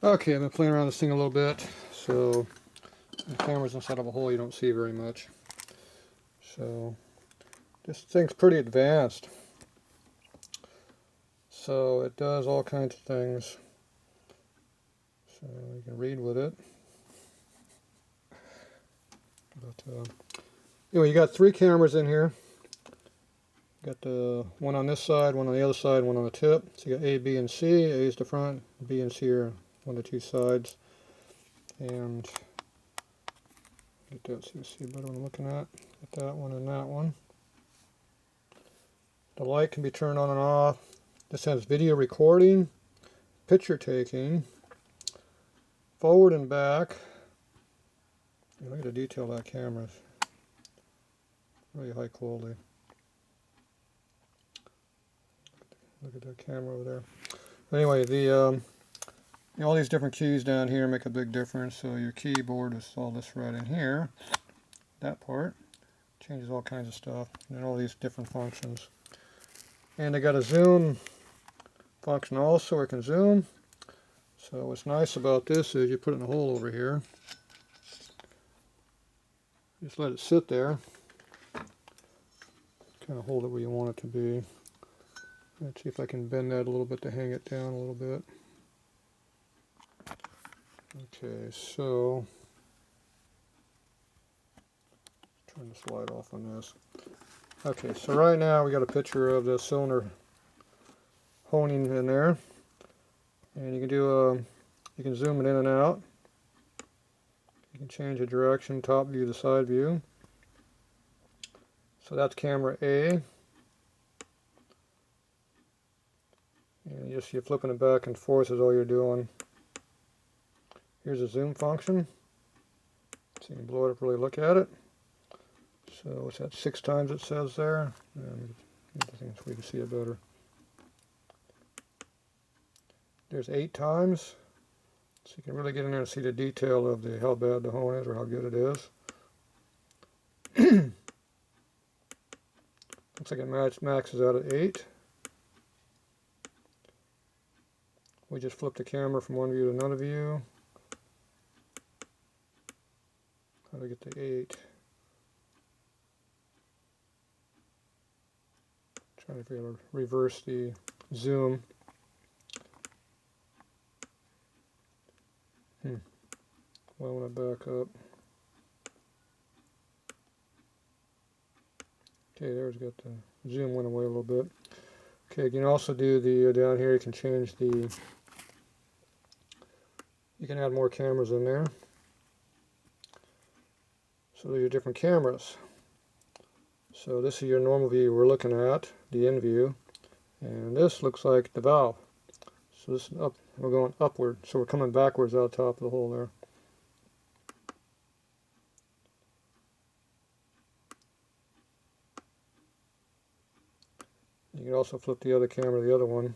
Okay, I've been playing around this thing a little bit, so the camera's inside of a hole you don't see very much. So this thing's pretty advanced. So it does all kinds of things. So you can read with it. But anyway, you got 3 cameras in here. You got the one on this side, one on the other side, one on the tip. So you got A, B, and C. A is the front, B and C are one of the 2 sides. And get that so you see better what I'm looking at. Got that one and that one. The light can be turned on and off. This has video recording, picture taking, forward and back. Yeah, look at the detail of that camera. It's really high quality. Look at that camera over there. Anyway, all these different keys down here make a big difference. So your keyboard is all this right in here. That part changes all kinds of stuff, and all these different functions. And they got a zoom function also, where it can zoom. So what's nice about this is you put it in a hole over here. Just let it sit there. Kind of hold it where you want it to be. Let's see if I can bend that a little bit to hang it down a little bit. Okay, so turn the slide off on this. Okay, so right now we got a picture of the cylinder honing in there, and you can do you can zoom it in and out. You can change the direction, top view to side view. So that's camera A. And you're flipping it back and forth is all you're doing. Here's a zoom function. So you can blow it up, really look at it. So what's that, 6 times it says there? And I think so we can see it better. There's 8 times. So you can really get in there and see the detail of how bad the hone is or how good it is. Looks like it maxes out at 8. We just flip the camera from one view to another view. How do we get to 8? Trying to figure out how to reverse the zoom. Well, when I back up. Okay, there's got the zoom went away a little bit. Okay, you can also do the down here. You can change the. You can add more cameras in there. So they're your different cameras. So this is your normal view we're looking at, the in view, and this looks like the valve. So this is up. We're going upward, so we're coming backwards out the top of the hole there. You can also flip the other camera, the other one.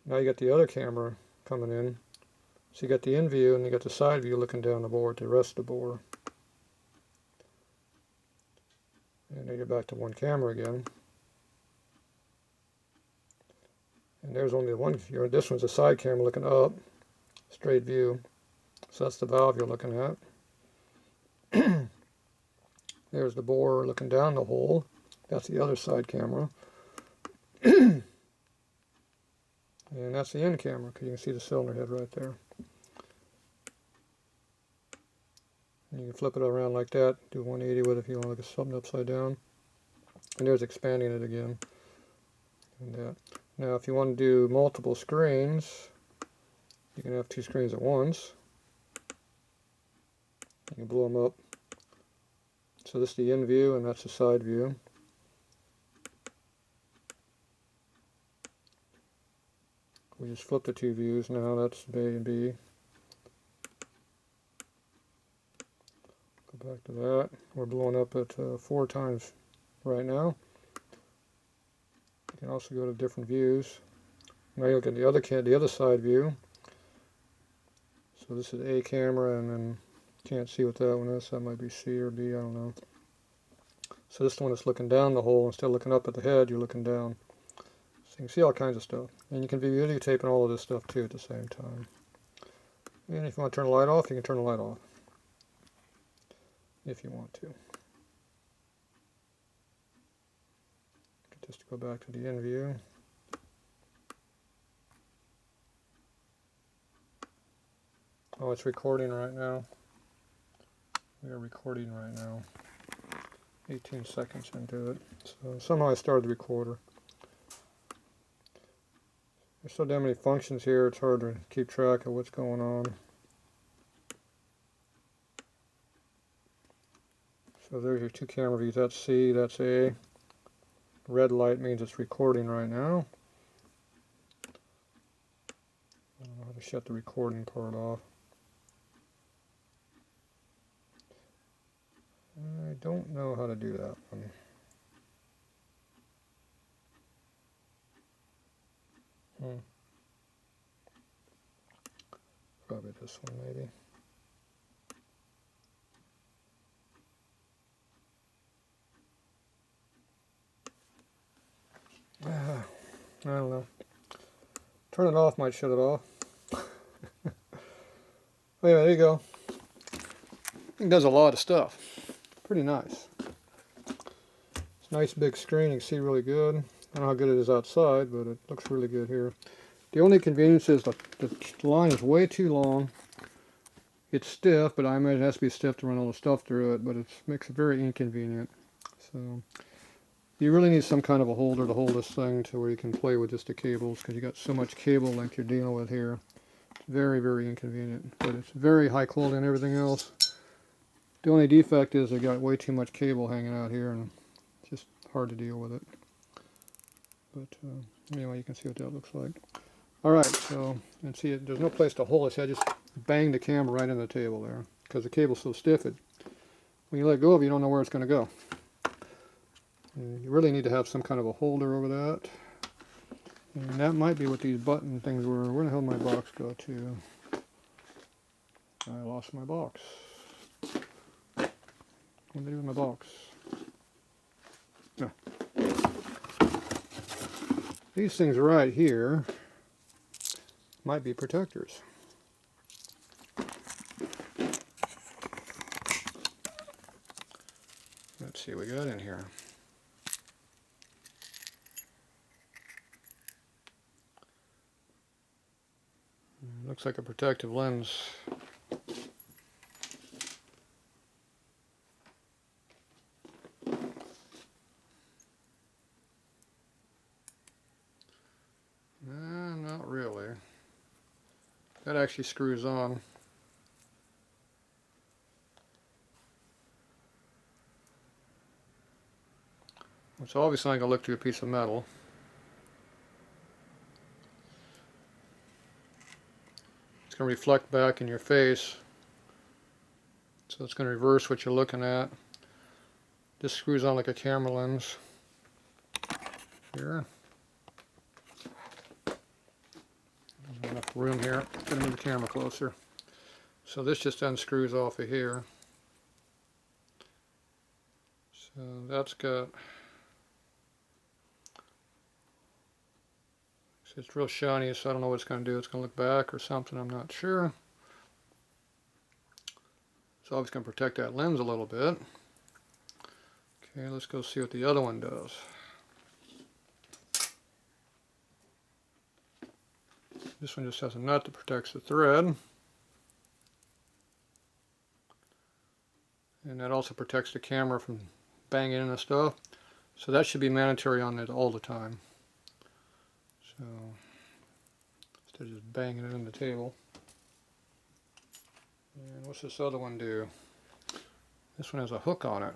Now you got the other camera coming in. So you got the in view and you got the side view looking down the bore, the rest of the bore. And now you're back to one camera again. And there's only the one. This one's a side camera looking up, straight view. So that's the valve you're looking at. There's the bore looking down the hole. That's the other side camera. And that's the end camera, because you can see the cylinder head right there. And you can flip it around like that, do 180 with it if you want to look at something upside down. And there's expanding it again. And that. Now if you want to do multiple screens, you can have 2 screens at once. You can blow them up. So this is the in view and that's the side view. We just flip the 2 views now, that's A and B. Go back to that. We're blowing up at 4 times right now. You can also go to different views. Now you look at the other side view. So this is A camera, and then can't see what that one is. That might be C or B, I don't know. So this one is looking down the hole. Instead of looking up at the head, you're looking down. you can see all kinds of stuff. And you can be videotaping all of this stuff too at the same time. And if you want to turn the light off, you can turn the light off. If you want to. Just go back to the end view. Oh, it's recording right now. We are recording right now. 18 seconds into it. So somehow I started the recorder. There's so damn many functions here, it's hard to keep track of what's going on. So there's your two camera views. That's C, that's A. Red light means it's recording right now. I don't know how to shut the recording part off. I don't know how to do that one. Probably this one, maybe. I don't know. Turn it off might shut it off. Anyway, there you go. It does a lot of stuff. Pretty nice. It's a nice big screen. You can see really good. I don't know how good it is outside, but it looks really good here. The only inconvenience is the line is way too long. It's stiff, but I imagine it has to be stiff to run all the stuff through it, but it makes it very inconvenient. So you really need some kind of a holder to hold this thing to where you can play with just the cables, because you got so much cable length you're dealing with here. It's very, very inconvenient, but it's very high quality and everything else. The only defect is they got way too much cable hanging out here, and it's just hard to deal with it. But anyway, you can see what that looks like. Alright, so, and see, there's no place to hold it, so I just banged the camera right in the table there, because the cable's so stiff, when you let go of it, you don't know where it's going to go. And you really need to have some kind of a holder over that. And that might be what these button things were. Where the hell did my box go to? I lost my box. What did I do with my box? No. These things right here might be protectors. Let's see what we got in here. Looks like a protective lens. Not really. That actually screws on. It's obviously not going to look through a piece of metal. It's going to reflect back in your face. So it's going to reverse what you're looking at. This screws on like a camera lens. Here. There's enough room here. Going to move the camera closer. So this just unscrews off of here. So that's got... It's real shiny, so I don't know what it's going to do. It's going to look back or something, I'm not sure. It's always going to protect that lens a little bit. Okay, let's go see what the other one does. This one just has a nut that protects the thread. And that also protects the camera from banging into stuff. So that should be mandatory on it all the time. So, instead of just banging it in the table. And what's this other one do? This one has a hook on it.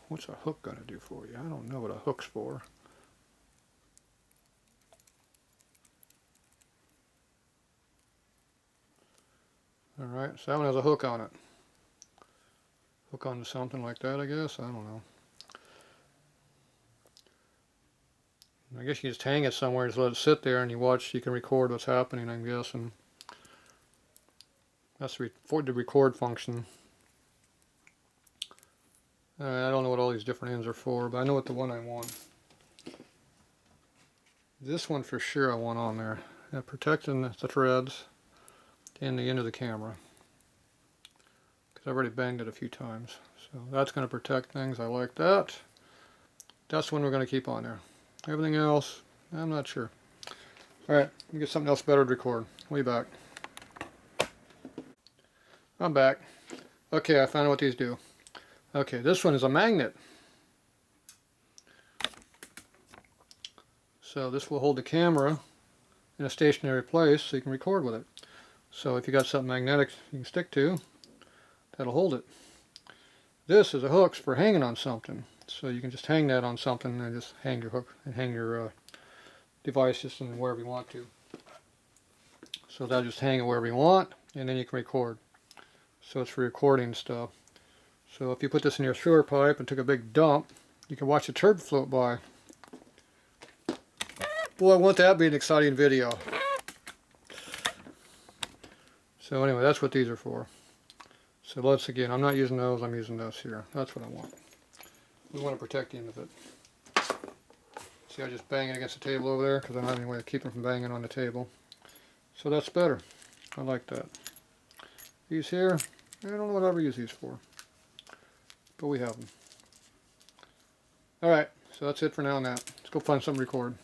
What's a hook going to do for you? I don't know what a hook's for. Alright, so that one has a hook on it. Hook onto something like that, I guess? I don't know. I guess you just hang it somewhere and just let it sit there and you watch, you can record what's happening, I'm guessing. That's for the record function. I don't know what all these different ends are for, but I know what the one I want. This one for sure I want on there. Protecting the threads and the end of the camera. Because I've already banged it a few times. So that's going to protect things. I like that. That's one we're going to keep on there. Everything else, I'm not sure. Alright, let me get something else better to record. Way back. I'm back. Okay, I found out what these do. Okay, this one is a magnet. So this will hold the camera in a stationary place so you can record with it. So if you got something magnetic you can stick to, that'll hold it. This is a hook for hanging on something. So you can just hang that on something and just hang your hook and hang your device just in wherever you want to. So that'll just hang it wherever you want and then you can record. So it's for recording stuff. So if you put this in your sewer pipe and took a big dump, you can watch the turd float by. Boy, won't that be an exciting video. So anyway, that's what these are for. So let's again, I'm not using those, I'm using this here. That's what I want. We want to protect the end of it. See, I just bang it against the table over there because I don't have any way of keeping it from banging on the table. So that's better. I like that. These here, I don't know what I'll ever use these for. But we have them. Alright, so that's it for now on that. Let's go find something to record.